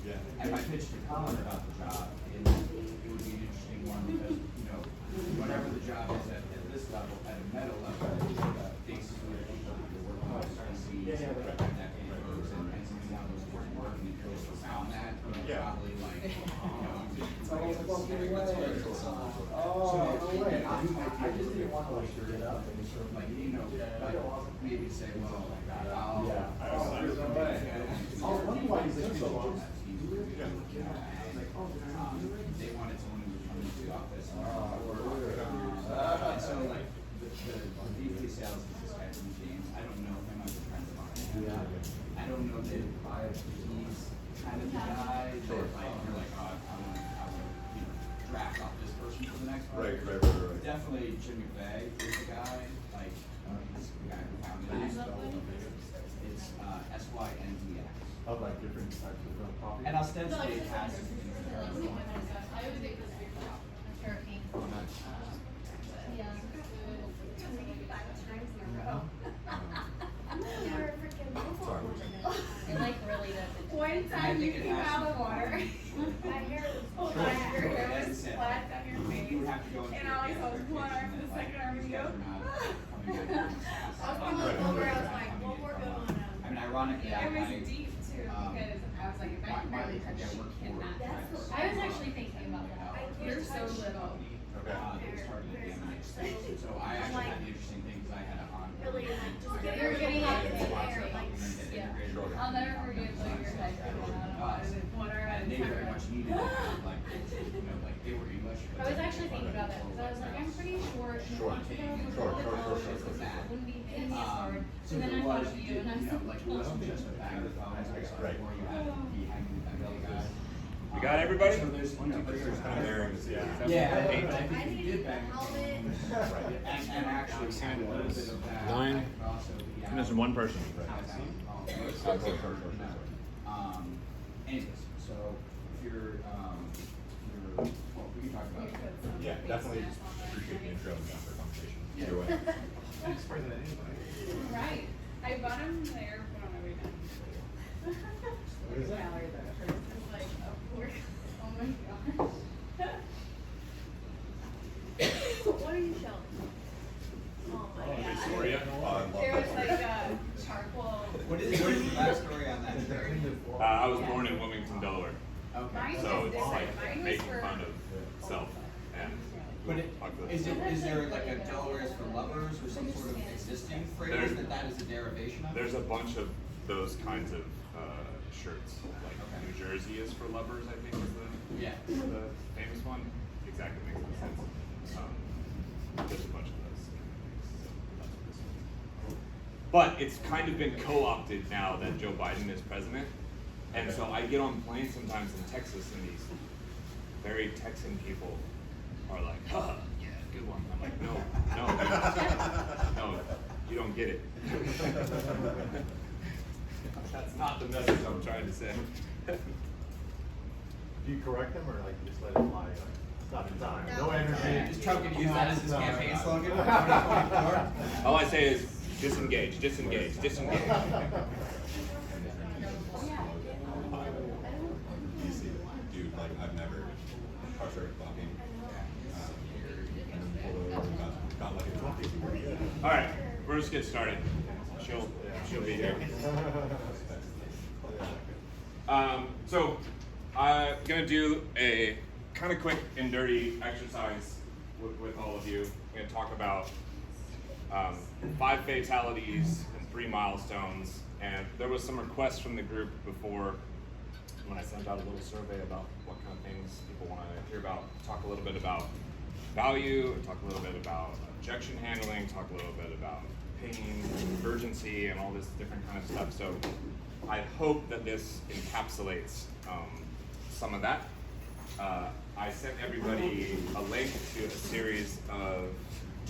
If I pitched to Colin about the job, it would be an interesting one because, whatever the job is at this level, at a meta level, faces with people that you're working with, see that kind of goes and see how those work and it goes around that, probably like, it's almost like walking away. I just didn't want to like get up and sort of like, maybe say, well, I'll wonder why he's like so long. They wanted someone who would come into the office and so like the VP sales is this guy from James. I don't know him, I'm friends of mine. I don't know that he's kind of the guy that like you're like, I want to draft off this person for the next one. Right. Definitely Jim McVeigh is the guy, like he's the guy who founded it. It's SYNDX. Of like different types of coffee. And ostensibly it has I would think this would be hurricane. Yeah. It like really doesn't. One time you came out of the water. My hair was flat. Your hair was flat down your face. And I always was one arm for the second arm to go. I was going to look over. I was like, one more go on. I mean, ironically, It was deep too because I was like, if I can barely touch it, you cannot touch. I was actually thinking about that. You're so little. So I actually had the interesting thing because I had a on. You're getting out of the air. Yeah. I'll never forget what your head And they very much needed it, like they were English. I was actually thinking about that because I was like, I'm pretty sure Short. wouldn't be hitting me as hard. So And then there I was, thought of you and I was like it wasn't just a bag of phones, or you had to be hanging with that other guy. You got everybody? So there's, There's kind of bearings, yeah, I think you did bang and actually kind of a little bit of that. 9. Missing one person. Anyways, so if you're, well, we can talk about it. Yeah, definitely appreciate the intro and the conversation. Yeah. Either way. Thanks for that anyway. Right. I bought him the airport on my way down. What is that? It's like a pork. Oh my gosh. What are you showing? Oh my god. Victoria. It was like charcoal. What is the backstory on that shirt? I was born in Wilmington, Delaware. Okay. Mine So was it's like different. Mine was making for fun of self and But population. is there like a Delaware is for lovers or some sort of existing phrase that is a derivation of? There's a bunch of those kinds of shirts. Like New Jersey is for lovers, I think is the famous one. Exactly, makes no sense. There's a bunch of those. But it's kind of been co-opted now that Joe Biden is president. And so I get on planes sometimes in Texas and these very Texan people are like, huh, yeah, good one. I'm like, no, you don't get it. That's not the message I'm trying to say. Do you correct them or like just let it fly? Like, stop in time. No energy. Is Trump gonna use that as his campaign slogan? 2024? All I say is disengage, disengage, disengage. Dude, like I've never car started fucking and then pulled over and got like a 20. All right, we're just get started. She'll be here. So I'm gonna do a kind of quick and dirty exercise with all of you. I'm gonna talk about 5 fatalities and 3 milestones. And there was some requests from the group before when I sent out a little survey about what kind of things people want to hear about. Talk a little bit about value, talk a little bit about objection handling, talk a little bit about pain, urgency, and all this different kind of stuff. So I hope that this encapsulates some of that. I sent everybody a link to a series of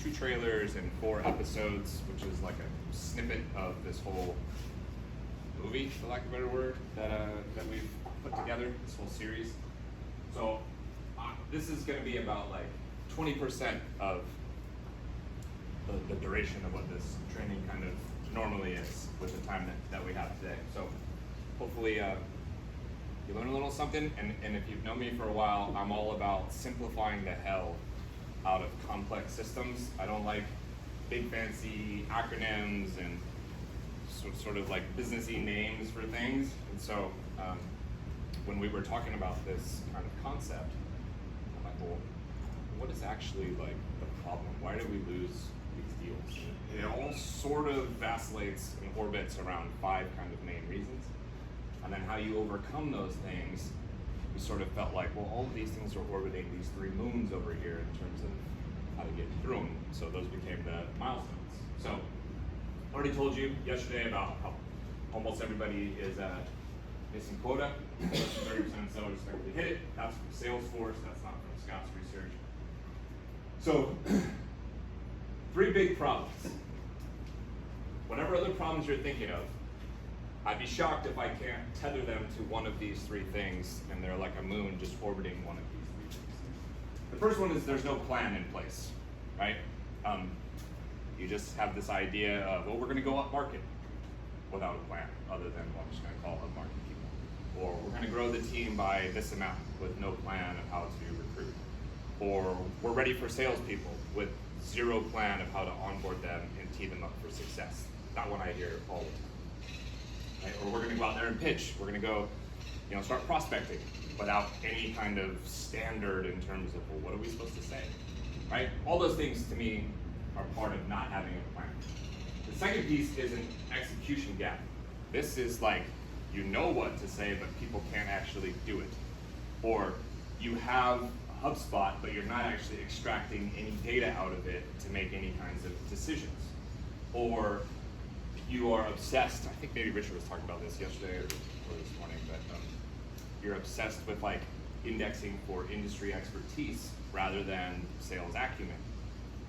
2 trailers and 4 episodes, which is like a snippet of this whole movie, for lack of a better word, that we've put together, this whole series. So this is going to be about like 20% of the duration of what this training kind of normally is with the time that we have today. So hopefully you learn a little something, and if you've known me for a while, I'm all about simplifying the hell out of complex systems. I don't like big fancy acronyms and sort of like businessy names for things. And so when we were talking about this kind of concept, I'm like, well, what is actually like the problem? Why do we lose these deals? It all sort of vacillates and orbits around 5 kind of main reasons. And then how you overcome those things, we sort of felt like, well, all of these things are orbiting these 3 moons over here in terms of how to get through them. So those became the milestones. So I already told you yesterday about how almost everybody is missing quota. 30% of sellers effectively hit it. That's from Salesforce, that's not from Scott's research. So 3 big problems. Whatever other problems you're thinking of, I'd be shocked if I can't tether them to one of these 3 things, and they're like a moon just orbiting one of these 3 things. The first one is there's no plan in place, right? You just have this idea of, well, we're gonna go up market without a plan, other than, well, I'm just gonna call up market people. Or we're gonna grow the team by this amount with no plan of how to recruit. Or we're ready for salespeople with 0 plan of how to onboard them and tee them up for success. Not what I hear all the time. Right? Or we're gonna go out there and pitch. We're gonna go, start prospecting without any kind of standard in terms of, well, what are we supposed to say, right? All those things to me are part of not having a plan. The second piece is an execution gap. This is like, you know what to say, but people can't actually do it. Or you have HubSpot, but you're not actually extracting any data out of it to make any kinds of decisions. Or you are obsessed, I think maybe Richard was talking about this yesterday or this morning, but you're obsessed with like indexing for industry expertise rather than sales acumen.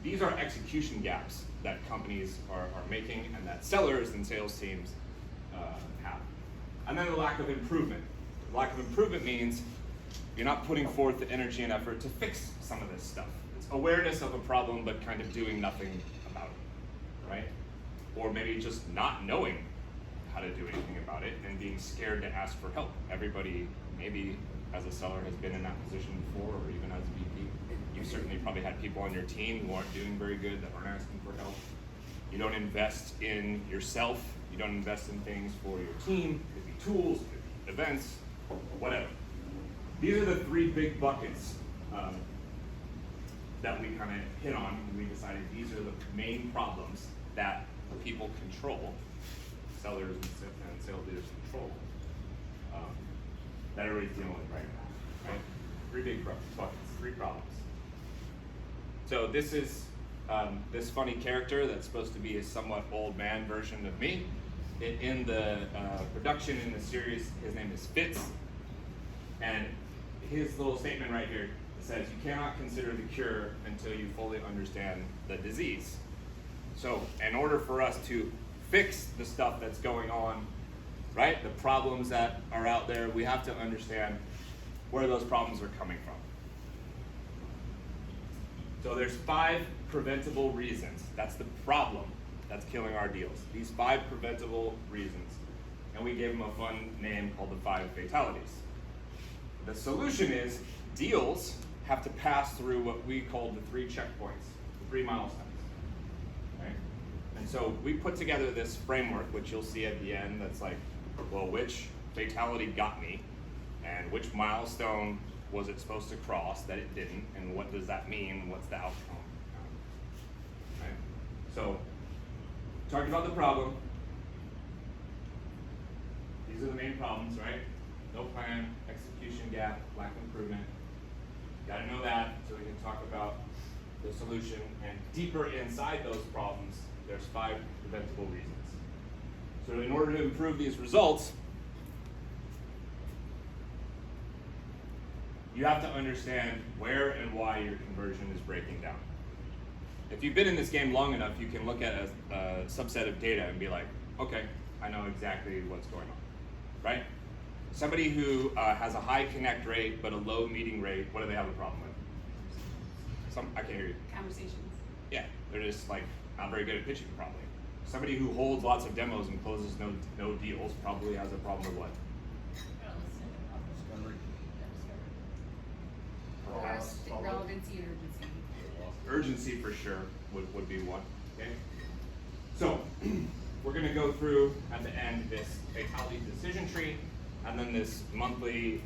These are execution gaps that companies are making and that sellers and sales teams have. And then the lack of improvement. The lack of improvement means you're not putting forth the energy and effort to fix some of this stuff. It's awareness of a problem, but kind of doing nothing about it, right? Or maybe just not knowing how to do anything about it and being scared to ask for help. Everybody, maybe as a seller, has been in that position before, or even as a VP. You've certainly probably had people on your team who aren't doing very good, that aren't asking for help. You don't invest in yourself. You don't invest in things for your team. It could be tools, it could be events, whatever. These are the 3 big buckets that we kind of hit on, and we decided these are the main problems that people control, sellers and sales leaders control, that everybody's dealing with right now, right? 3 big buckets, 3 problems. So this is this funny character that's supposed to be a somewhat old man version of me. In the production in the series, his name is Fitz, and his little statement right here says, you cannot consider the cure until you fully understand the disease. So in order for us to fix the stuff that's going on, right, the problems that are out there, we have to understand where those problems are coming from. So there's 5 preventable reasons. That's the problem that's killing our deals. These 5 preventable reasons. And we gave them a fun name called the 5 fatalities. The solution is deals have to pass through what we call the 3 checkpoints, the 3 milestones. Right? And so we put together this framework, which you'll see at the end, that's like, well, which fatality got me, and which milestone was it supposed to cross that it didn't, and what does that mean, what's the outcome? Right? So, talking about the problem, these are the main problems, right? No plan, execution gap, lack of improvement. Gotta know that so we can talk about the solution. And deeper inside those problems, there's 5 preventable reasons. So in order to improve these results, you have to understand where and why your conversion is breaking down. If you've been in this game long enough, you can look at a subset of data and be like, okay, I know exactly what's going on, right? Somebody who has a high connect rate but a low meeting rate, what do they have a problem with? I can't hear you. Conversations. Yeah, they're just like not very good at pitching probably. Somebody who holds lots of demos and closes no deals probably has a problem with what? relevancy and urgency. Urgency for sure would be one. Okay. So we're going to go through at the end this fatality decision tree, and then this monthly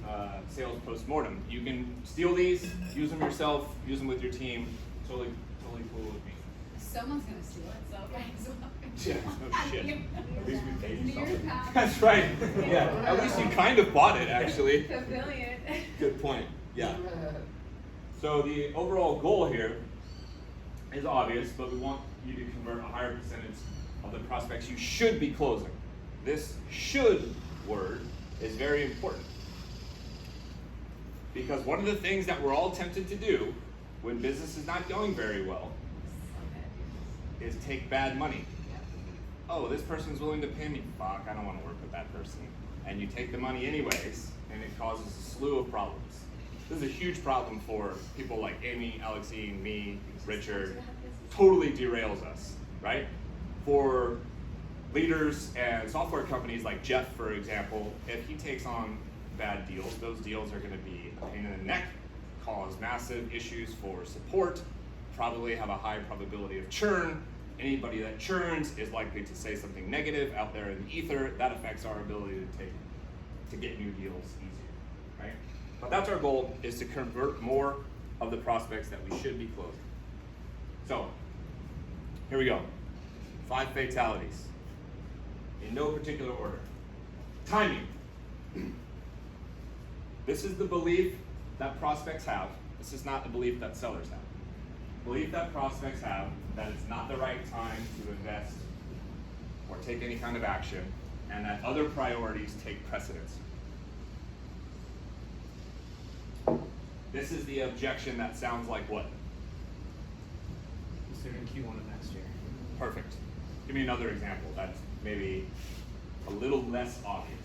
sales postmortem. You can steal these, use them yourself, use them with your team. Totally cool with me. Someone's gonna steal it, so might as well. Yeah, no shit. At least we paid you something. That's right. Yeah. At least you kind of bought it, actually. Pavilion. Good point. Yeah. So the overall goal here is obvious, but we want you to convert a higher percentage of the prospects you should be closing. This "should" word is very important, because one of the things that we're all tempted to do when business is not going very well is take bad money. Oh, this person's willing to pay me. Fuck, I don't want to work with that person. And you take the money anyways, and it causes a slew of problems. This is a huge problem for people like Amy, Alexine, me, Richard. Totally derails us, right? For leaders and software companies like Jeff, for example, if he takes on bad deals, those deals are going to be a pain in the neck, cause massive issues for support, probably have a high probability of churn. Anybody that churns is likely to say something negative out there in the ether. That affects our ability to get new deals easier, right? But that's our goal, is to convert more of the prospects that we should be closing. So, here we go. 5 fatalities. In no particular order. Timing. This is the belief that prospects have. This is not the belief that sellers have. Belief that prospects have that it's not the right time to invest or take any kind of action, and that other priorities take precedence. This is the objection that sounds like what? Considering Q1 of next year. Perfect. Give me another example that's maybe a little less obvious.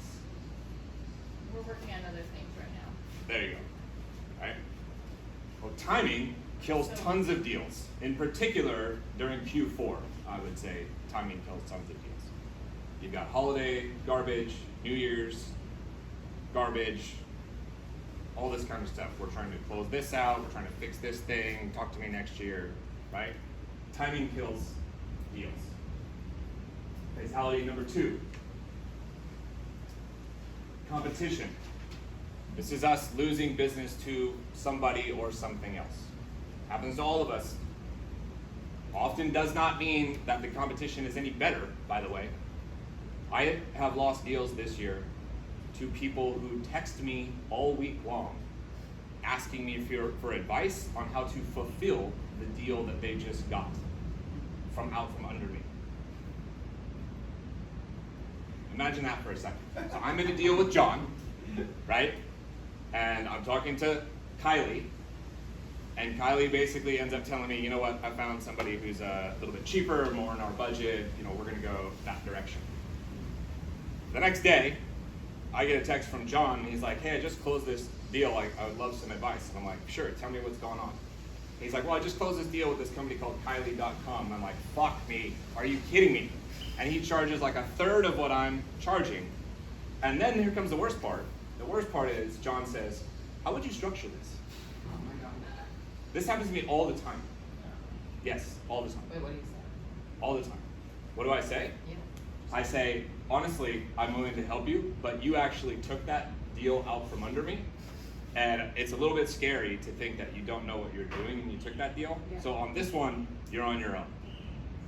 We're working on other things right now. There you go. Right? Well, timing kills tons of deals. In particular, during Q4, I would say timing kills tons of deals. You've got holiday garbage, New Year's garbage, all this kind of stuff. We're trying to close this out, we're trying to fix this thing, talk to me next year, right? Timing kills deals. Fatality number 2. Competition. This is us losing business to somebody or something else. Happens to all of us. Often does not mean that the competition is any better, by the way. I have lost deals this year to people who text me all week long asking me for advice on how to fulfill the deal that they just got from under me. Imagine that for a second. So I'm in a deal with John, right? And I'm talking to Kylie, and Kylie basically ends up telling me, you know what, I found somebody who's a little bit cheaper, more in our budget, we're gonna go that direction. The next day, I get a text from John, and he's like, hey, I just closed this deal, I would love some advice. And I'm like, sure, tell me what's going on. And he's like, well, I just closed this deal with this company called Kylie.com. And I'm like, fuck me, are you kidding me? And he charges like 1/3 of what I'm charging. And then here comes the worst part. The worst part is, John says, how would you structure this? Oh my God. This happens to me all the time. Yes, all the time. Wait, what do you say? All the time. What do I say? Yeah. I say, honestly, I'm willing to help you, but you actually took that deal out from under me. And it's a little bit scary to think that you don't know what you're doing and you took that deal. Yeah. So on this one, you're on your own.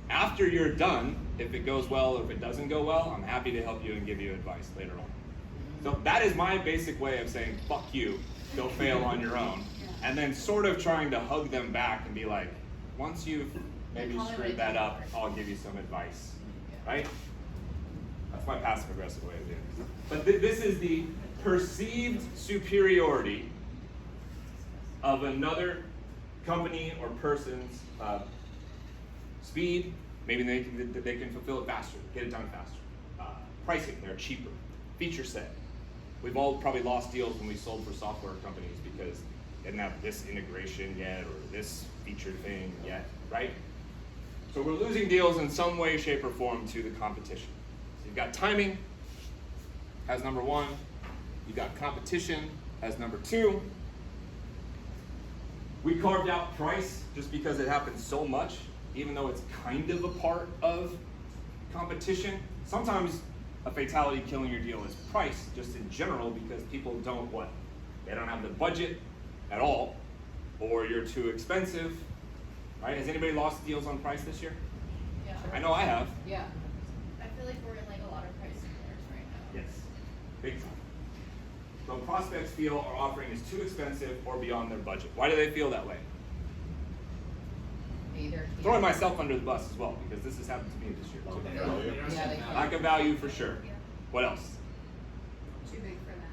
After you're done, if it goes well or if it doesn't go well, I'm happy to help you and give you advice later on. So that is my basic way of saying, fuck you, go fail on your own. And then sort of trying to hug them back and be like, once you've maybe screwed that up, I'll give you some advice, right? That's my passive aggressive way of doing it. But this is the perceived superiority of another company or person's speed. Maybe they can fulfill it faster, get it done faster. Pricing, they're cheaper. Feature set. We've all probably lost deals when we sold for software companies because they didn't have this integration yet or this feature thing yet, right? So we're losing deals in some way, shape, or form to the competition. So you've got timing as number 1. You've got competition as number 2. We carved out price just because it happens so much, even though it's kind of a part of competition. Sometimes a fatality killing your deal is price, just in general, because people don't what? They don't have the budget at all, or you're too expensive, right? Has anybody lost deals on price this year? Yeah. I know I have. Yeah. I feel like we're in like a lot of price wars right now. Yes, big time. So prospects feel our offering is too expensive or beyond their budget. Why do they feel that way? Either. Throwing myself under the bus as well, because this has happened to me this year too. Yeah, they can. Lack of value for sure. What else? Too big for that.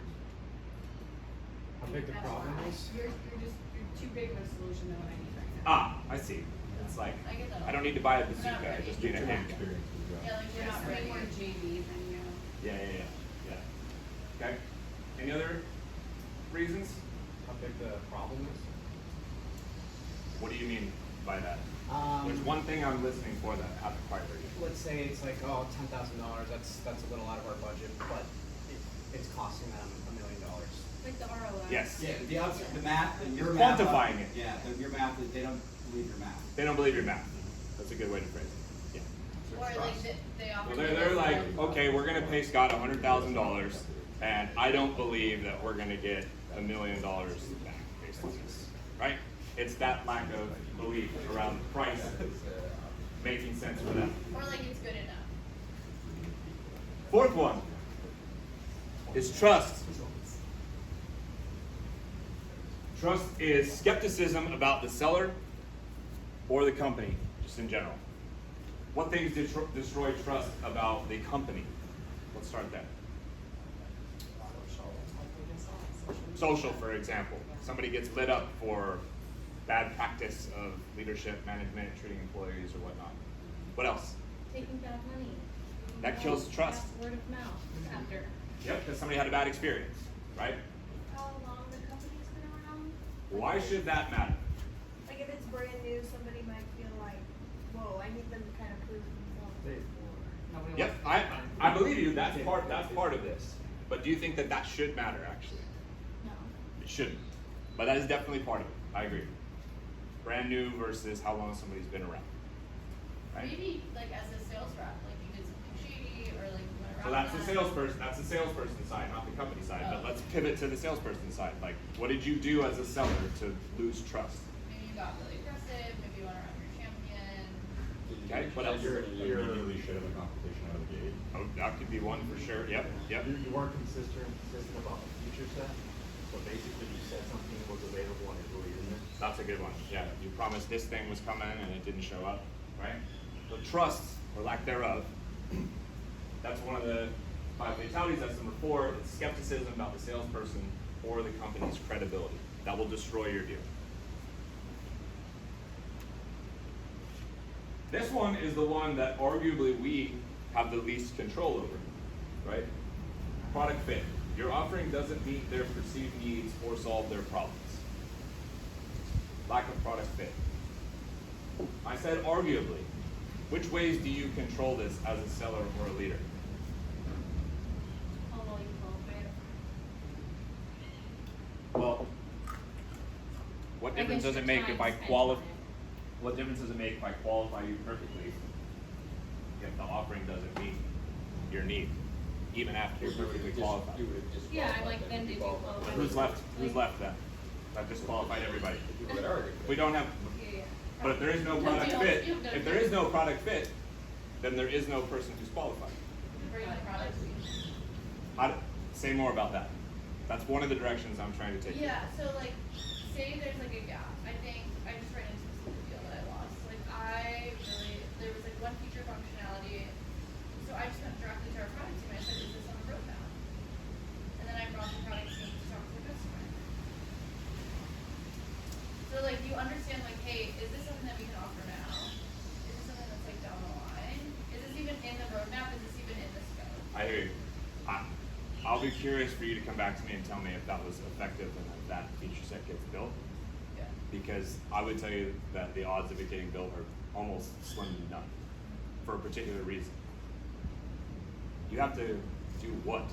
How big the problem is? You're too big of a solution than what I need right now. Ah, I see. It's like, I get that. I don't need to buy a Not bazooka, I ready. just need a handgun. Experience with the job. Yeah, like You're we're not not way ready. more JV than you. Yeah. Okay. Any other reasons? How big the problem is? What do you mean by that? Um, There's one thing I'm listening for that I haven't quite heard yet. Let's say it's like, oh, $10,000, that's a little out of our budget, but it's costing them $1 million. Like the ROI. Yes. Yeah, the outside, the math, and your You're math. quantifying it. Yeah, your math, they don't believe your math. They don't believe your math. That's a good way to phrase it. Yeah. Or like they offer. Well, they're like, okay, we're gonna pay Scott $100,000, and I don't believe that we're gonna get $1 million back based on this, right? It's that lack of belief around the price making sense for them. Or like it's good enough. Fourth one is trust. Trust is skepticism about the seller or the company, just in general. What things destroy trust about the company? Let's start there. Social, for example. Somebody gets lit up for bad practice of leadership, management, treating employees or whatnot. What else? Taking bad money. That kills trust. Word of mouth after. Yep, because somebody had a bad experience, right? How long the company's been around? Why should that matter? Like if it's brand new, somebody might feel like, whoa, I need them to kind of prove themselves. Yep, I believe you. That's part of this. But do you think that should matter? Actually, No. it shouldn't. But that is definitely part of it. I agree. Brand new versus how long somebody's been around. Right. Maybe like as a sales rep, like you did something shady or like you went So around. that's the that. salesperson. That's the salesperson side, not the company side. But let's pivot to the salesperson side. Like, what did you do as a seller to lose trust? Maybe you got really aggressive. Maybe you went around your champion. Okay. What else? You immediately should have a competition out of the gate. Oh, that could be one for sure. Yep. You weren't consistent about the feature set, so basically you said something was available and it really isn't. That's a good one. Yeah, you promised this thing was coming and it didn't show up, right? So trust, or lack thereof, that's one of the 5 fatalities. That's number 4. It's skepticism about the salesperson or the company's credibility. That will destroy your deal. This one is the one that arguably we have the least control over, right? Product fit. Your offering doesn't meet their perceived needs or solve their problems. Lack of product fit. I said arguably. Which ways do you control this as a seller or a leader? How well you qualify it. Well, what I difference guess does it your make if time I spent qualify? on it. What difference does it make if I qualify you perfectly if the offering doesn't meet your need, even after you're perfectly qualified? Yeah, I'm like, then did you qualify? Who's left? Who's left then? I've disqualified everybody. Already. We don't have. Yeah. But if there is no product fit, if there is no product fit, then there is no person who's qualified. Bring the product. Say more about that. That's one of the directions I'm trying to take. Yeah, so like, say there's like a gap. I think I just ran into a specific deal that I lost. Like there was like one feature functionality. So I just went directly to our product team. I said, is this on the roadmap? And then I brought the product team to talk to the customer. So like you understand like, hey, is this something that we can offer now? Is this something that's like down the line? Is this even in the roadmap? Is this even in the scope? I hear you. I'll be curious for you to come back to me and tell me if that was effective and if that feature set gets built. Yeah. Because I would tell you that the odds of it getting built are almost slim to none for a particular reason. You have to do what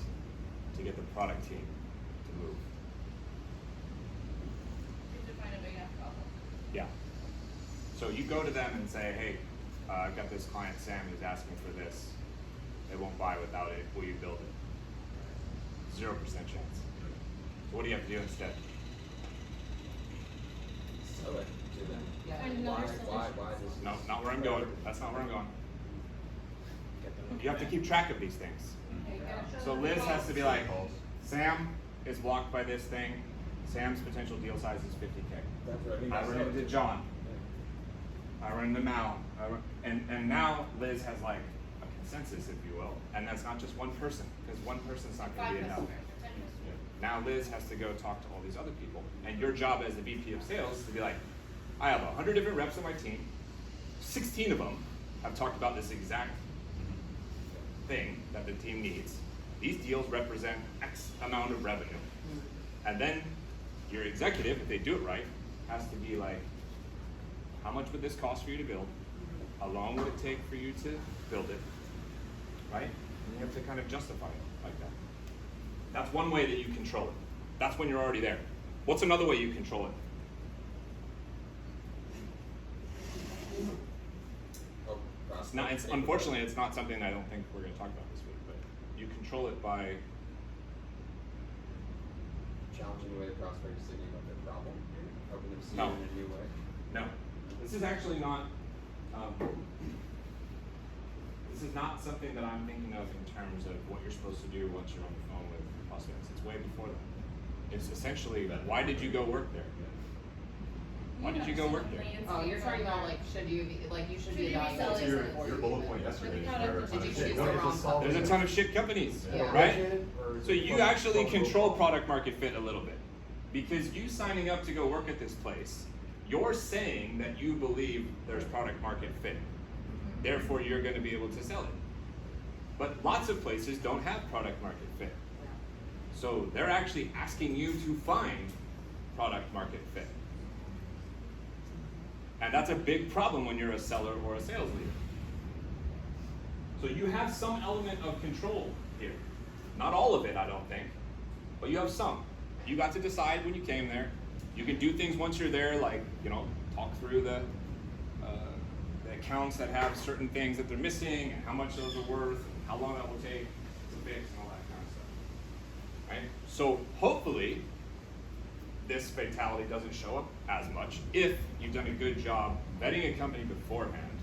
to get the product team to move? You have to find a big enough problem. So you go to them and say, hey, I've got this client, Sam, who's asking for this. They won't buy without it. Will you build it? 0% chance. So what do you have to do instead? Sell it to them. Yeah. Find another Why solution. this? No, not where I'm going. That's not where I'm going. You have to keep track of these things. There you go. So Liz has to be like, Sam is blocked by this thing. Sam's potential deal size is 50K. That's what I mean. I run into John. I run into Mal. And now Liz has like a consensus, if you will. And that's not just one person, because one person's not going to 5 be enough. customers or 10 customers. Now Liz has to go talk to all these other people. And your job as the VP of sales is to be like, I have 100 different reps on my team. 16 of them have talked about this exact thing that the team needs. These deals represent X amount of revenue. And then your executive, if they do it right, has to be like, how much would this cost for you to build? How long would it take for you to build it? Right? And you have to kind of justify it like that. That's one way that you control it. That's when you're already there. What's another way you control it? Unfortunately, it's not something I don't think we're going to talk about this week, but you control it by Challenging the way the prospect is thinking about their problem, helping them see No. it in a new way. No, this is actually not. This is not something that I'm thinking of in terms of what you're supposed to do once you're on the phone with prospects. It's way before that. It's essentially, why did you go work there? Why did you go work there? Oh, you're talking about like, should you be, like, you should be Should you be evaluated. selling What's your bullet point yesterday? Really There are a not ton Did of you shit. choose No, the it's wrong just solve There's a it. ton of shit companies, Yeah. right? So you actually control product market fit a little bit. Because you signing up to go work at this place, you're saying that you believe there's product market fit. Therefore, you're going to be able to sell it. But lots of places don't have product market fit. So they're actually asking you to find product market fit. And that's a big problem when you're a seller or a sales leader. So you have some element of control here. Not all of it, I don't think, but you have some. You got to decide when you came there. You can do things once you're there, like, talk through the accounts that have certain things that they're missing and how much those are worth, and how long that will take to fix and all that kind of stuff. Right? So hopefully this fatality doesn't show up as much if you've done a good job vetting a company beforehand,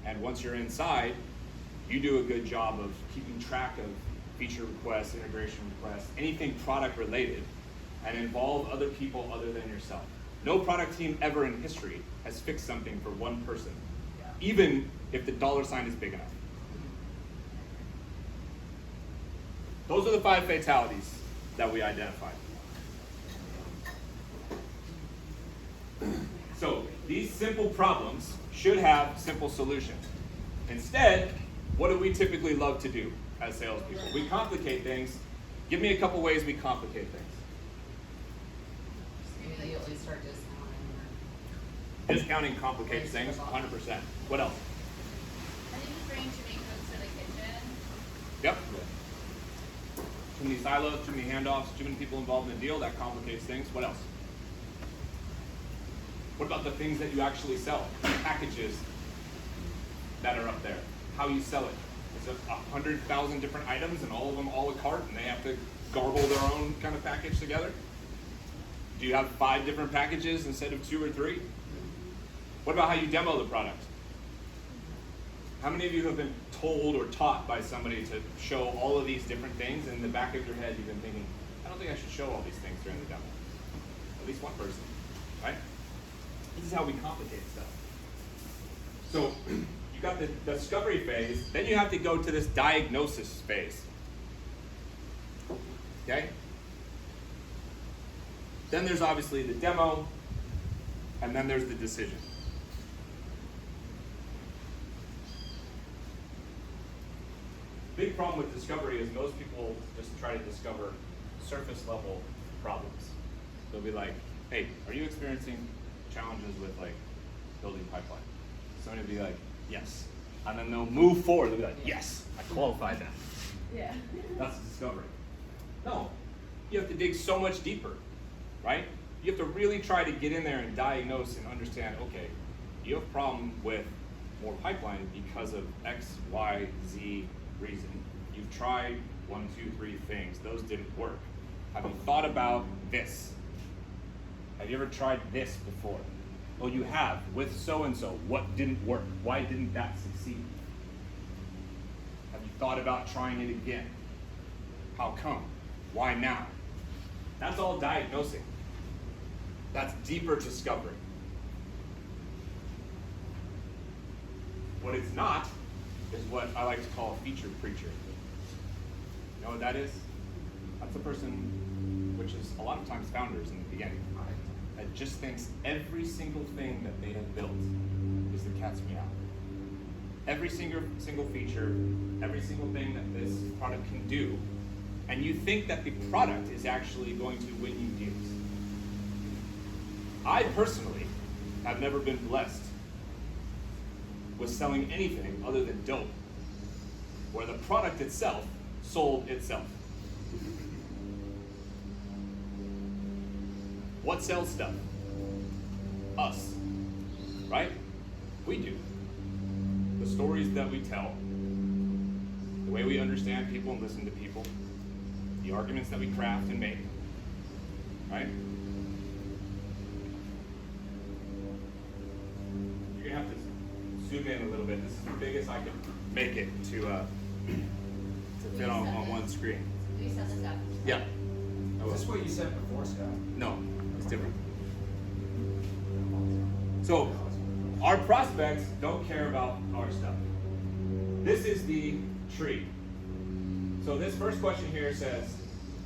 and once you're inside, you do a good job of keeping track of feature requests, integration requests, anything product related, and involve other people other than yourself. No product team ever in history has fixed something for one person, even if the dollar sign is big enough. Those are the 5 fatalities that we identified. So these simple problems should have simple solutions. Instead, what do we typically love to do as salespeople? We complicate things. Give me a couple ways we complicate things. Maybe you'll at least start discounting Discounting complicates things, 100%. What else? I think just bringing too many cooks to the kitchen. Yep. Too many silos, too many handoffs, too many people involved in the deal, that complicates things. What else? What about the things that you actually sell? The packages that are up there. How you sell it. Is it 100,000 different items and all of them a la carte and they have to garble their own kind of package together? Do you have 5 different packages instead of 2 or 3? What about how you demo the product? How many of you have been told or taught by somebody to show all of these different things, and in the back of your head you've been thinking, I don't think I should show all these things during the demo? At least one person, right? This is how we complicate stuff. So you got the discovery phase, then you have to go to this diagnosis phase. Okay? Then there's obviously the demo, and then there's the decision. Big problem with discovery is most people just try to discover surface level problems. They'll be like, hey, are you experiencing challenges with like building pipeline? Somebody will be like, yes. And then they'll move forward, they'll be like, yes, I qualified that. Yeah. That's discovery. No, you have to dig so much deeper, right? You have to really try to get in there and diagnose and understand, okay, you have a problem with more pipeline because of X, Y, Z reason. You've tried 1, 2, 3 things. Those didn't work. Have you thought about this? Have you ever tried this before? Oh, you have, with so-and-so. What didn't work? Why didn't that succeed? Have you thought about trying it again? How come? Why now? That's all diagnosing. That's deeper discovery. What it's not is what I like to call a feature preacher. You know what that is? That's a person, which is a lot of times founders in the beginning, that just thinks every single thing that they have built is the cat's meow. Every single feature, every single thing that this product can do, and you think that the product is actually going to win you deals. I personally have never been blessed with selling anything other than dope, where the product itself sold itself. What sells stuff? Us, right? We do. The stories that we tell, the way we understand people and listen to people, the arguments that we craft and make, right? You're gonna have to zoom in a little bit. This is the biggest I can make it to fit on one screen. Will you send this out? Yeah. Is this what you said before, Scott? No, it's different. So, our prospects don't care about our stuff. This is the tree. So this first question here says,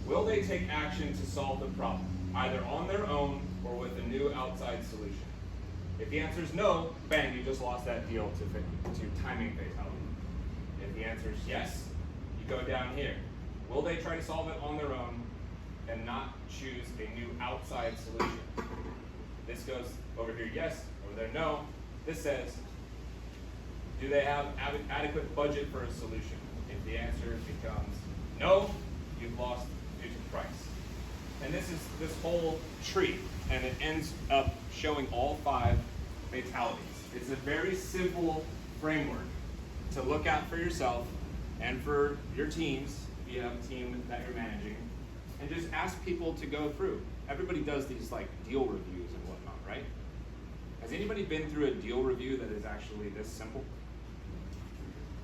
will they take action to solve the problem, either on their own or with a new outside solution? If the answer is no, bang, you just lost that deal to timing fatality. If the answer is yes, you go down here. Will they try to solve it on their own and not choose a new outside solution? This goes over here, yes, over there, no. This says, do they have adequate budget for a solution? If the answer becomes no, you've lost due to price. And this is this whole tree, and it ends up showing all 5 fatalities. It's a very simple framework to look at for yourself and for your teams, if you have a team that you're managing, and just ask people to go through. Everybody does these like deal reviews and whatnot, right? Has anybody been through a deal review that is actually this simple?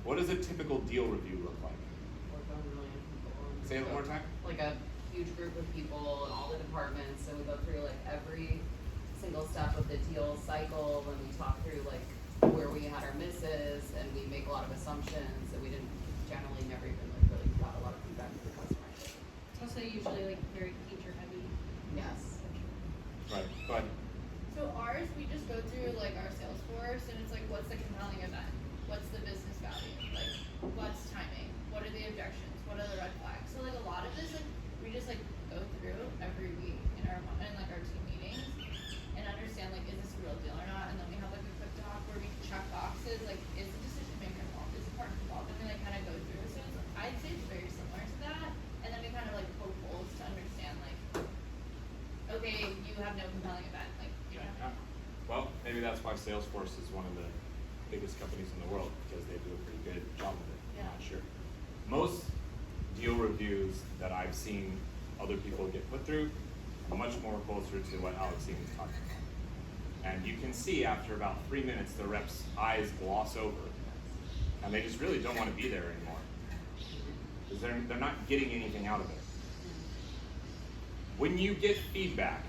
What does a typical deal review look like? Say it one more time. Like a huge group of people in all the departments, and we go through like every single step of the deal cycle, and we talk through like where we had our misses, and we make a lot of assumptions, and we didn't generally never even like really got a lot of feedback from the customer. It's also usually like very feature heavy. Yes. Right, go ahead. So ours, we just go through like our Salesforce, and it's like, what's the compelling event? What's the business value? Like, what's timing? What are the objections? What are the red flags? So like a lot of this, like we just like go through every week in our like our team meetings and understand like, is this a real deal or not? And then we have like a quick talk where we check boxes, like is the decision maker involved? Is the partner involved? And we like kind of go through. So it's, I'd say it's very similar to that. And then we kind of like poke holes to understand like, okay, you have no compelling event. Like you don't have. Well, maybe that's why Salesforce is one of the biggest companies in the world, because they do a pretty good job of it. Yeah. I'm not sure. Most deal reviews that I've seen other people get put through are much more closer to what Alexine is talking about. And you can see after about 3 minutes, the rep's eyes gloss over, and they just really don't want to be there anymore, because they're not getting anything out of it. When you get feedback,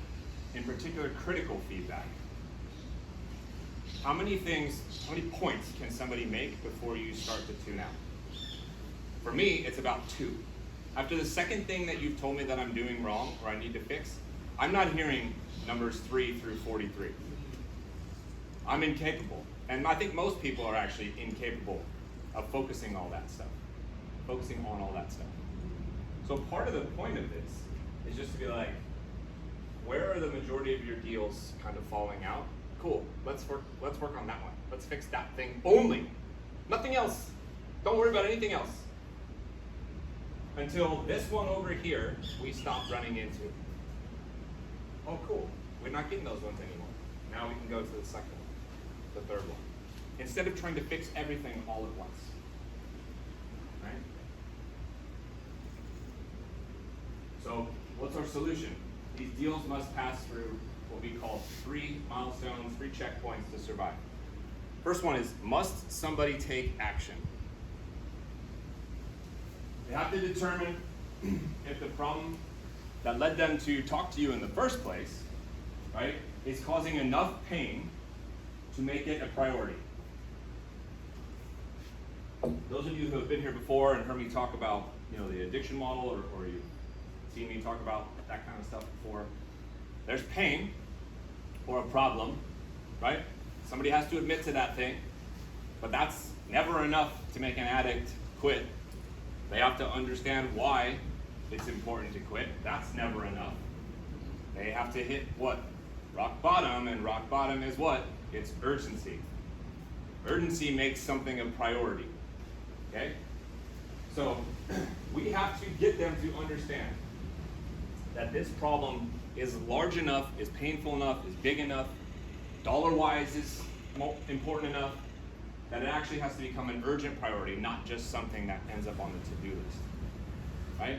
in particular critical feedback, how many points can somebody make before you start to tune out? For me, it's about 2. After the second thing that you've told me that I'm doing wrong or I need to fix, I'm not hearing numbers 3 through 43. I'm incapable. And I think most people are actually incapable of focusing on all that stuff. So part of the point of this is just to be like, where are the majority of your deals kind of falling out? Cool, let's work on that one. Let's fix that thing only. Nothing else. Don't worry about anything else. Until this one over here, we stop running into. Oh cool, we're not getting those ones anymore. Now we can go to the second one. the third one. Instead of trying to fix everything all at once. Right? So what's our solution? These deals must pass through what we call 3 milestones, 3 checkpoints to survive. First one is, must somebody take action? They have to determine if the problem that led them to talk to you in the first place, right, is causing enough pain to make it a priority. Those of you who have been here before and heard me talk about, the addiction model, or you've seen me talk about that kind of stuff before, there's pain or a problem, right? Somebody has to admit to that thing, but that's never enough to make an addict quit. They have to understand why it's important to quit. That's never enough. They have to hit what? Rock bottom, and rock bottom is what? It's urgency. Urgency makes something a priority, okay? So we have to get them to understand that this problem is large enough, is painful enough, is big enough, dollar-wise is important enough, that it actually has to become an urgent priority, not just something that ends up on the to-do list, right?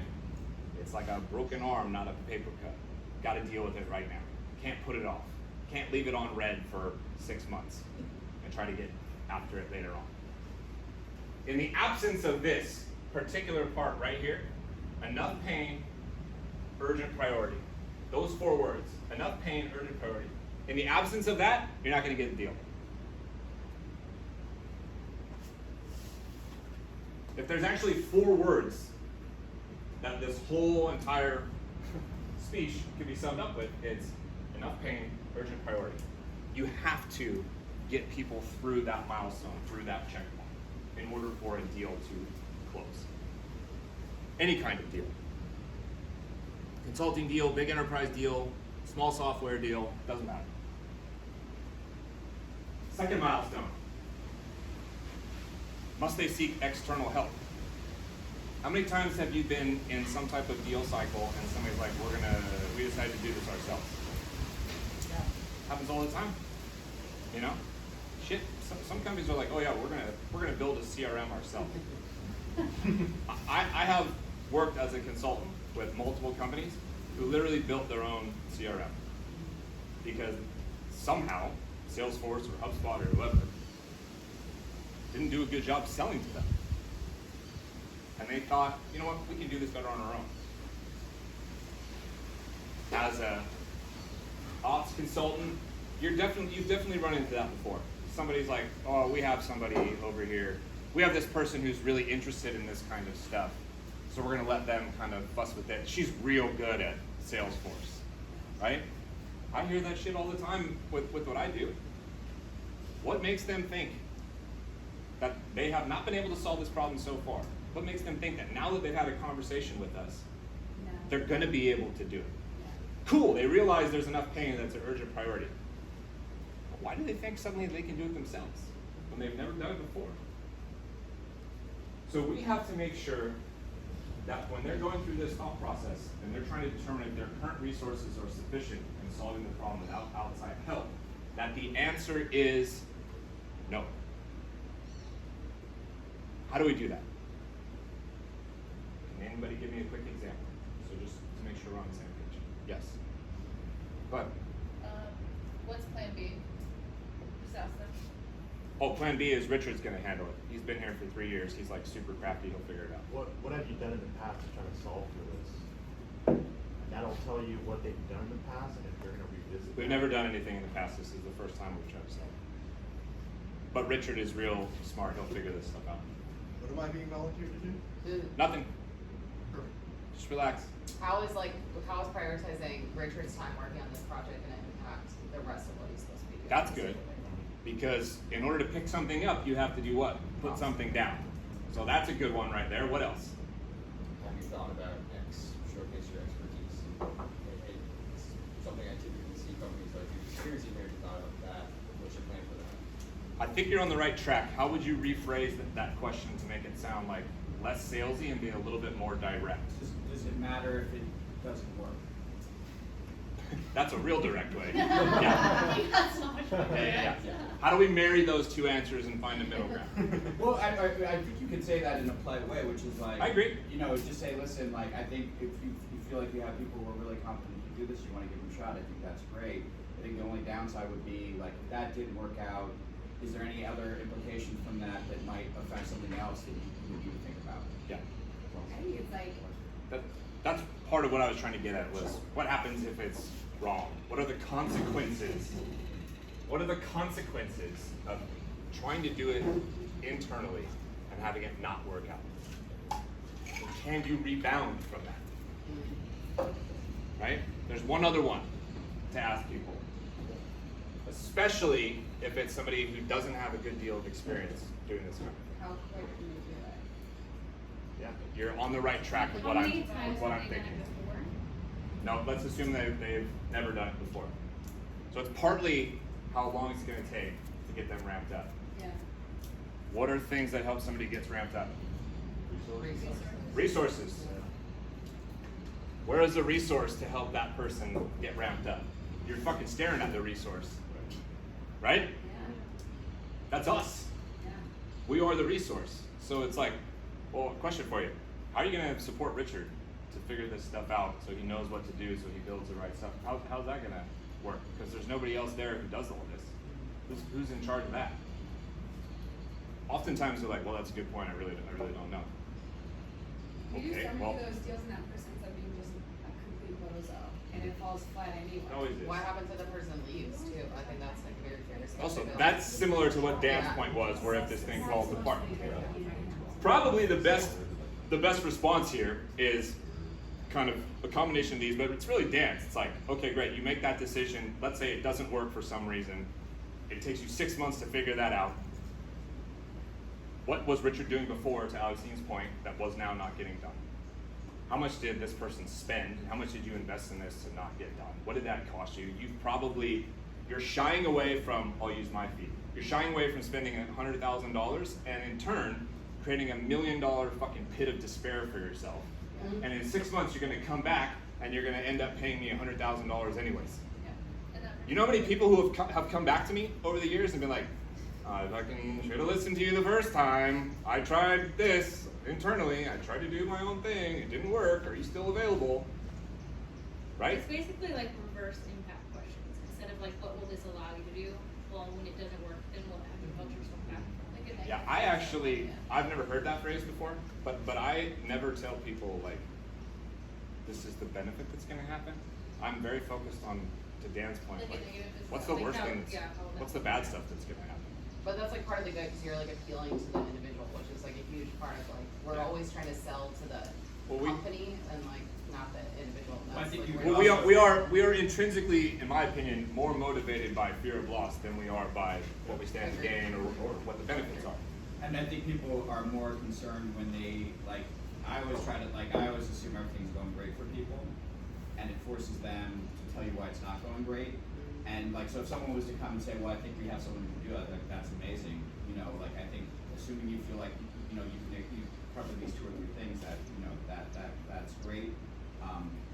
It's like a broken arm, not a paper cut. Got to deal with it right now. Can't put it off. Can't leave it on red for 6 months and try to get after it later on. In the absence of this particular part right here, enough pain, urgent priority. Those 4 words, enough pain, urgent priority. In the absence of that, you're not going to get the deal. If there's actually 4 words that this whole entire speech could be summed up with, it's enough pain, urgent priority. You have to get people through that milestone, through that checkpoint, in order for a deal to close. Any kind of deal. Consulting deal, big enterprise deal, small software deal, doesn't matter. Second milestone. Must they seek external help? How many times have you been in some type of deal cycle and somebody's like, we decided to do this ourselves? Yeah. Happens all the time. Shit. Some companies are like, oh yeah, we're gonna build a CRM ourselves. I have worked as a consultant with multiple companies who literally built their own CRM because somehow Salesforce or HubSpot or whoever didn't do a good job selling to them. And they thought, you know what, we can do this better on our own. As a ops consultant, you've definitely run into that before. Somebody's like, oh, we have somebody over here. We have this person who's really interested in this kind of stuff. So we're gonna let them kind of fuss with it. She's real good at Salesforce, right? I hear that shit all the time with what I do. What makes them think that they have not been able to solve this problem so far? What makes them think that now that they've had a conversation with us, they're gonna be able to do it? Cool, they realize there's enough pain that's an urgent priority. But why do they think suddenly they can do it themselves when they've never done it before? So we have to make sure that when they're going through this thought process and they're trying to determine if their current resources are sufficient in solving the problem without outside help, that the answer is no. How do we do that? Can anybody give me a quick example? So just to make sure we're on the same page. Yes. Go ahead. What's plan B? Just ask them. Oh, plan B is Richard's gonna handle it. He's been here for 3 years. He's like super crafty. He'll figure it out. What have you done in the past to try to solve for this? And that'll tell you what they've done in the past and if they're gonna revisit. We've never done anything in the past. This is the first time we've tried to solve it. But Richard is real smart. He'll figure this stuff out. What am I being volunteered to do? Nothing. Just relax. How is prioritizing Richard's time working on this project gonna impact the rest of what he's supposed to be doing? That's good. Because in order to pick something up, you have to do what? Put something down. So that's a good one right there. What else? Have you thought about showcase your expertise? It's something I typically see companies like you experiencing. Have you thought about that? What's your plan for that? I think you're on the right track. How would you rephrase that question to make it sound like less salesy and be a little bit more direct? Does it matter if it doesn't work? That's a real direct way. Yeah. You got so much more. Yeah. How do we marry those two answers and find a middle ground? Well, I think you could say that in a polite way, which is like, I agree. You know, just say, listen, like, I think if you feel like you have people who are really confident you can do this, you want to give them a shot, I think that's great. I think the only downside would be, like, if that didn't work out, is there any other implications from that that might affect something else that you need to think about? Yeah. I think it's like, That's part of what I was trying to get at was what happens if it's wrong? What are the consequences? What are the consequences of trying to do it internally and having it not work out? And can you rebound from that? Right? There's one other one to ask people, especially if it's somebody who doesn't have a good deal of experience doing this kind of thing. How quick can you do it? Yeah, you're on the right track with how what I'm many times with what have I'm they done thinking. it before? No, let's assume they've never done it before. So it's partly how long it's going to take to get them ramped up. Yeah. What are things that help somebody get ramped up? Resources. Resources. Where is the resource to help that person get ramped up? You're fucking staring at the resource, right? Yeah. That's us. Yeah. We are the resource. So it's like, well, question for you. How are you going to support Richard to figure this stuff out so he knows what to do, so he builds the right stuff? How's that going to work? Because there's nobody else there who does all this. Who's in charge of that? Oftentimes they're like, well, that's a good point. I really don't know. We do Okay, so many well, of those deals and that person ends up being just a complete bozo, and it falls flat anyway. it always is. What happens if the person leaves too? I think that's like very fair. Also, that's similar to what Dan's point was, where if this thing falls apart. Probably the best response here is kind of a combination of these, but it's really Dan's. It's like, okay, great, you make that decision. Let's say it doesn't work for some reason. It takes you 6 months to figure that out. What was Richard doing before, to Alexine's point, that was now not getting done? How much did this person spend? How much did you invest in this to not get done? What did that cost you? You're shying away from, I'll use my feet. You're shying away from spending $100,000 and in turn, creating $1 million fucking pit of despair for yourself. Mm-hmm. And in 6 months, you're gonna come back and you're gonna end up paying me $100,000 anyways. You know how many people who have come back to me over the years and been like, I fucking should have listened to you the first time. I tried this internally. I tried to do my own thing. It didn't work. Are you still available? Right? It's basically like reverse impact questions. Instead of like, what will this allow you to do? Well, when it doesn't work, then we'll have to vouch yourself back. Like a Yeah, negative. I've never heard that phrase before, but I never tell people like, this is the benefit that's gonna happen. I'm very focused on, to Dan's point, Like a like, negative is what's the like, worst no, thing, yeah, how will what's that the bad stuff that's gonna happen? But that's like partly good because you're like appealing to the individual, which is like a huge part of like, we're Yeah. always trying to sell to the Well, company and like not the individual. And I that's, think like, you where could We are intrinsically, in my opinion, more motivated by fear of loss than we are by what we stand to gain or what the benefits are. And I think people are more concerned when they, like, I always assume everything's going great for people, and it forces them to tell you why it's not going great. And like, so if someone was to come and say, well, I think we have someone who can do it, like, that's amazing. You know, like, I think, assuming you feel like, you know, you cover these 2 or 3 things that, you know, that's great.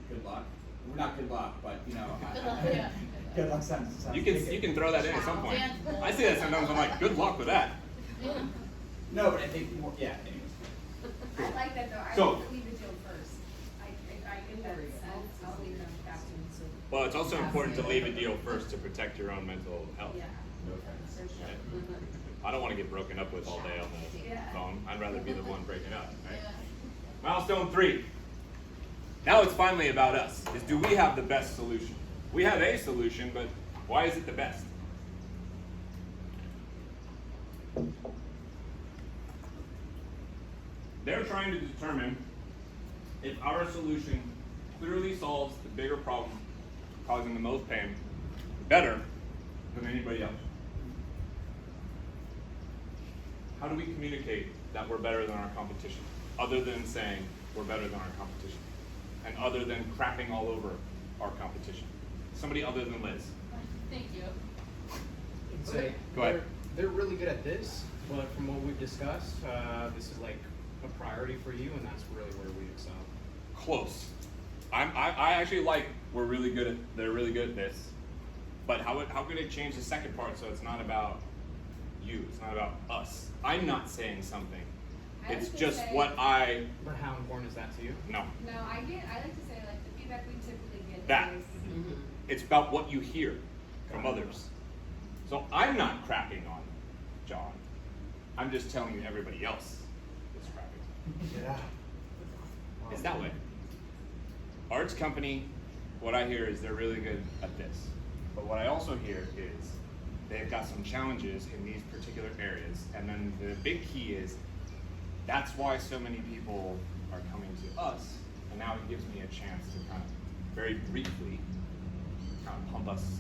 Good luck. Well, not good luck, but, you know. Good luck, yeah. Good luck sounds You can throw that in at some point. I see that sometimes. I'm like, good luck with that. No, but I think more, yeah, anyways. I like that though. I So- like to leave the deal first. I get that sense. I'll leave them captain. So Well, it's also important to leave a deal first to protect your own mental health. yeah, for sure. Right? I don't want to get broken up with all day on the Yeah. phone. I'd rather be the one breaking up, right? Yeah. Milestone 3. Now it's finally about us. Is do we have the best solution? We have a solution, but why is it the best? They're trying to determine if our solution clearly solves the bigger problem, causing the most pain, better than anybody else. How do we communicate that we're better than our competition, other than saying we're better than our competition, and other than crapping all over our competition? Somebody other than Liz. Thank you. I'd say Go ahead. they're really good at this, but from what we've discussed, this is like a priority for you, and that's really where we excel. Close. I actually like they're really good at this. But how could it change the second part so it's not about you, it's not about us? I'm not saying something. I It's like to just say- what I, But how important is that to you? no. No, I like to say like the feedback we typically get That. is It's about what you hear from others. So I'm not crapping on John. I'm just telling you everybody else is crapping. Yeah. It's that way. Art's company, what I hear is they're really good at this. But what I also hear is they've got some challenges in these particular areas. And then the big key is that's why so many people are coming to us. And now it gives me a chance to kind of very briefly kind of pump us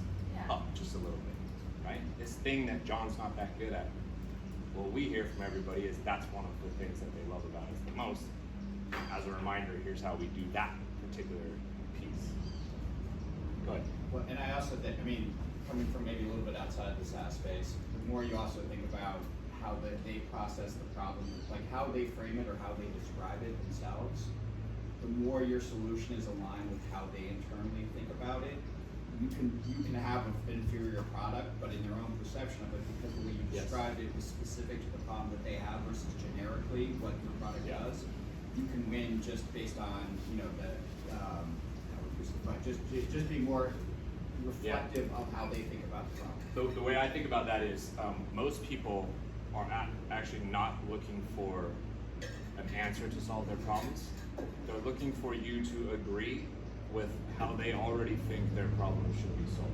up just a little bit, right? This thing that John's not that good at. What we hear from everybody is that's one of the things that they love about us the most. As a reminder, here's how we do that particular piece. Go ahead. Well, and I also think, I mean, coming from maybe a little bit outside the SaaS space, the more you also think about how they process the problem, like how they frame it or how they describe it themselves, the more your solution is aligned with how they internally think about it, you can have an inferior product, but in their own perception of it, because the way you described it was specific to the problem that they have versus generically what your product does, you can win just based on, you know, the just be more reflective of how they think about the problem. The way I think about that is most people are actually not looking for an answer to solve their problems. They're looking for you to agree with how they already think their problem should be solved,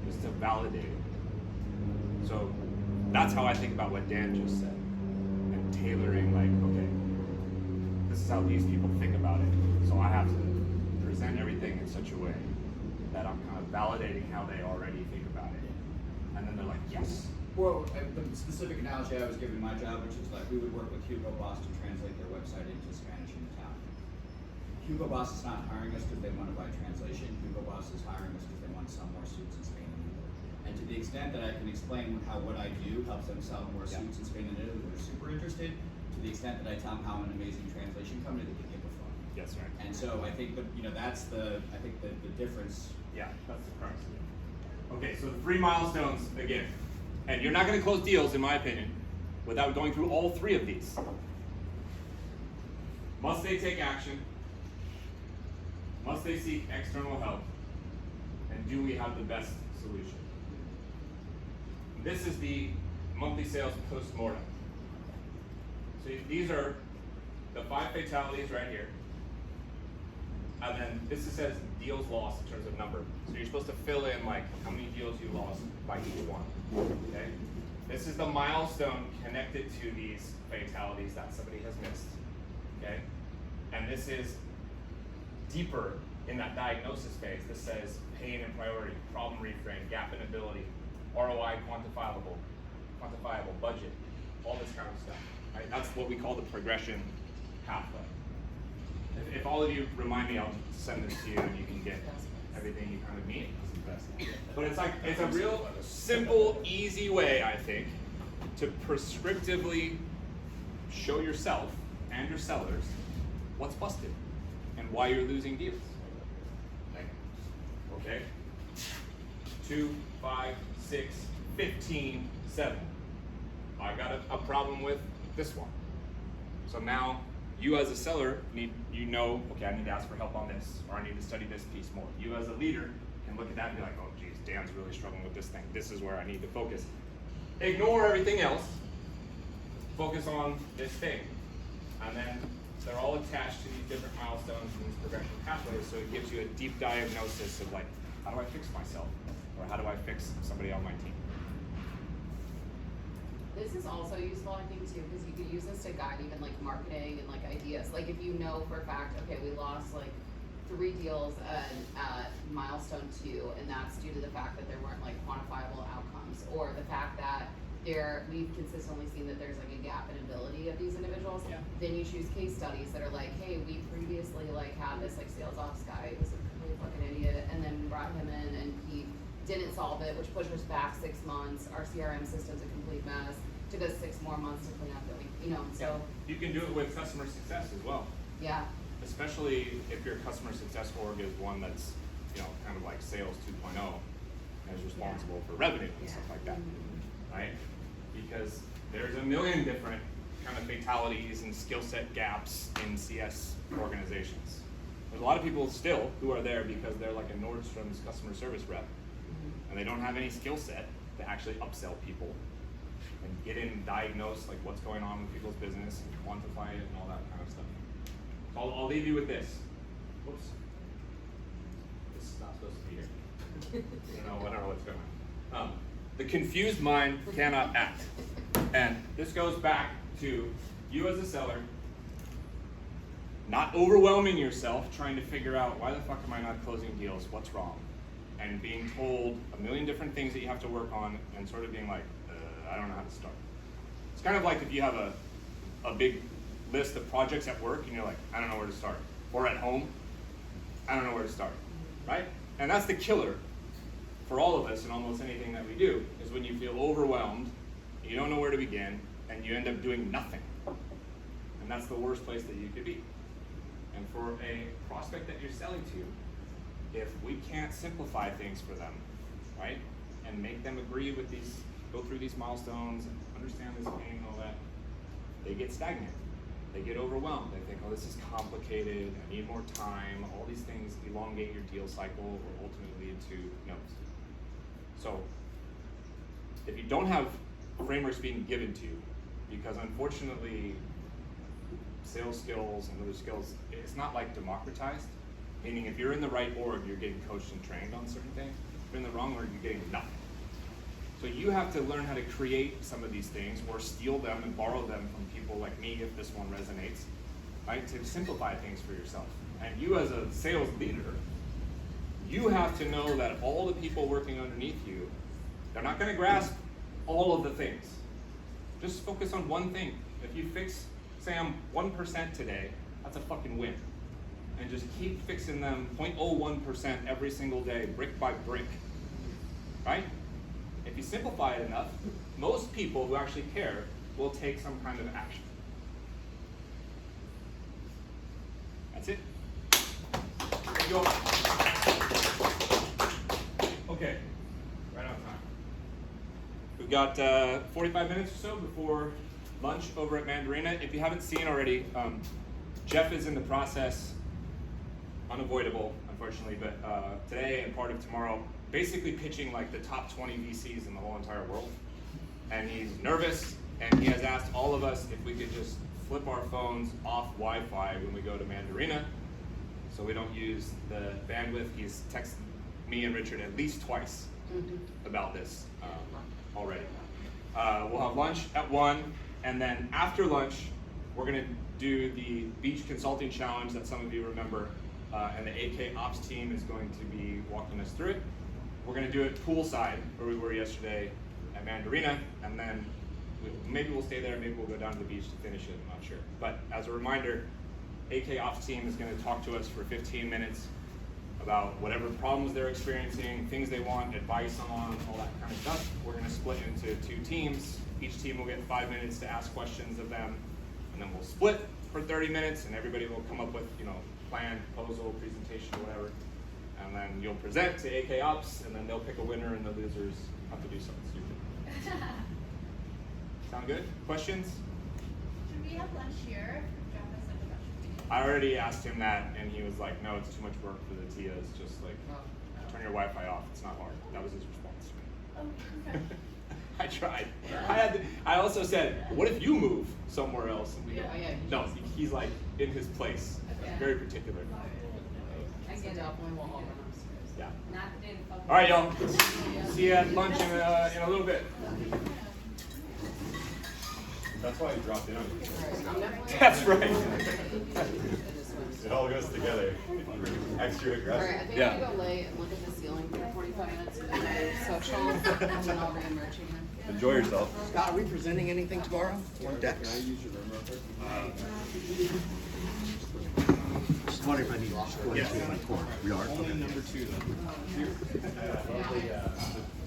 just to validate it. So that's how I think about what Dan just said, and tailoring, like, okay, this is how these people think about it, so I have to present everything in such a way that I'm kind of validating how they already think about it, and then they're like, yes. Well, the specific analogy I was giving my job, which is like we would work with Hugo Boss to translate their website into Spanish and Italian. Hugo Boss is not hiring us because they want to buy translation. Hugo Boss is hiring us because they want to sell more suits in Spain and Italy. And to the extent that I can explain how what I do helps them sell more suits in Spain and Italy, they're super interested. To the extent that I tell them how an amazing translation company they can give a fuck. Yes, right. And so I think that, you know, that's the difference. Yeah, that's the crux of it. Okay, so the 3 milestones again. And you're not going to close deals, in my opinion, without going through all 3 of these. Must they take action? Must they seek external help? And do we have the best solution? This is the monthly sales post-mortem. So these are the 5 fatalities right here. And then this says deals lost in terms of number. So you're supposed to fill in like how many deals you lost by each one. Okay? This is the milestone connected to these fatalities that somebody has missed. Okay? And this is deeper in that diagnosis phase. This says pain and priority, problem reframe, gap in ability, ROI quantifiable, budget, all this kind of stuff. Right? That's what we call the progression pathway. If all of you remind me, I'll send this to you and you can get everything you kind of need. But it's a real simple, easy way, I think, to prescriptively show yourself and your sellers what's busted and why you're losing deals. Okay? 2, 5, 6, 15, 7. I got a problem with this one. So now you as a seller okay, I need to ask for help on this, or I need to study this piece more. You as a leader can look at that and be like, oh geez, Dan's really struggling with this thing. This is where I need to focus. Ignore everything else. Focus on this thing. And then they're all attached to these different milestones in these progression pathways, so it gives you a deep diagnosis of like, how do I fix myself? Or how do I fix somebody on my team? This is also useful, I think, too, because you could use this to guide even like marketing and like ideas. Like if you know for a fact, okay, we lost like 3 deals at milestone 2, and that's due to the fact that there weren't like quantifiable outcomes, or the fact that we've consistently seen that there's like a gap in ability of these individuals. Yeah. Then you choose case studies that are like, hey, we previously like had this like sales ops guy who was a complete fucking idiot, and then we brought him in and he didn't solve it, which pushed us back 6 months. Our CRM system's a complete mess. Took us 6 more months to clean up, so. You can do it with customer success as well. Yeah. Especially if your customer success org is one that's kind of like sales 2.0 as responsible for revenue and stuff like that, right? Because there's a million different kind of fatalities and skill set gaps in CS organizations. There's a lot of people still who are there because they're like a Nordstrom's customer service rep, and they don't have any skill set to actually upsell people and get in and diagnose like what's going on with people's business and quantify it and all that kind of stuff. So I'll leave you with this. Whoops. This is not supposed to be here. I don't know what's going on. The confused mind cannot act. And this goes back to you as a seller not overwhelming yourself trying to figure out why the fuck am I not closing deals, what's wrong, and being told a million different things that you have to work on and sort of being like, I don't know how to start. It's kind of like if you have a big list of projects at work and you're like, I don't know where to start. Or at home, I don't know where to start, right? And that's the killer for all of us in almost anything that we do, is when you feel overwhelmed, you don't know where to begin, and you end up doing nothing. And that's the worst place that you could be. And for a prospect that you're selling to, if we can't simplify things for them, right, and make them agree with these, go through these milestones and understand this pain and all that, they get stagnant. They get overwhelmed. They think, oh, this is complicated, I need more time. All these things elongate your deal cycle or ultimately lead to no's. So if you don't have frameworks being given to you, because unfortunately sales skills and other skills, it's not like democratized, meaning if you're in the right org, you're getting coached and trained on certain things. If you're in the wrong org, you're getting nothing. So you have to learn how to create some of these things or steal them and borrow them from people like me if this one resonates, right? To simplify things for yourself. And you as a sales leader, you have to know that all the people working underneath you, they're not gonna grasp all of the things. Just focus on one thing. If you fix, say I'm 1% today, that's a fucking win. And just keep fixing them 0.01% every single day, brick by brick, right? If you simplify it enough, most people who actually care will take some kind of action. That's it. Thank you all. Okay, right on time. We've got 45 minutes or so before lunch over at Mandarina. If you haven't seen already, Jeff is in the process, unavoidable, unfortunately, but today and part of tomorrow, basically pitching like the top 20 VCs in the whole entire world. And he's nervous, and he has asked all of us if we could just flip our phones off Wi-Fi when we go to Mandarina, so we don't use the bandwidth. He's texted me and Richard at least twice about this already. We'll have lunch at 1, and then after lunch, we're gonna do the beach consulting challenge that some of you remember, and the AK Ops team is going to be walking us through it. We're gonna do it poolside, where we were yesterday at Mandarina, and then maybe we'll stay there, maybe we'll go down to the beach to finish it, I'm not sure. But as a reminder, AK Ops team is gonna talk to us for 15 minutes about whatever problems they're experiencing, things they want advice on, all that kind of stuff. We're gonna split into 2 teams. Each team will get 5 minutes to ask questions of them, and then we'll split for 30 minutes, and everybody will come up with, plan, proposal, presentation, or whatever. And then you'll present to AK Ops, and then they'll pick a winner, and the losers have to do something stupid. Sound good? Questions? Should we have lunch here? Jeff has like a bunch of meetings. I already asked him that, and he was like, no, it's too much work for the TIAs. Just like, turn your Wi-Fi off. It's not hard. That was his response to me. Oh, okay. I tried. I also said, what if you move somewhere else? And we go, no, he's like in his place. Okay. Very particular. I get definitely will all run upstairs. Yeah. Not the day to fuck. All right, y'all. See you at lunch in a little bit. That's why I dropped in on you. I'm definitely. That's right. It all goes together. Extra Alright, I aggressive. think I'm gonna go lay and look at the ceiling for 45 minutes and do my social, and then I'll reemerge again. Enjoy yourself. Scott, are we presenting anything tomorrow? Or decks? Just wondering if I need to go into my tour. We are? Only number 2 though.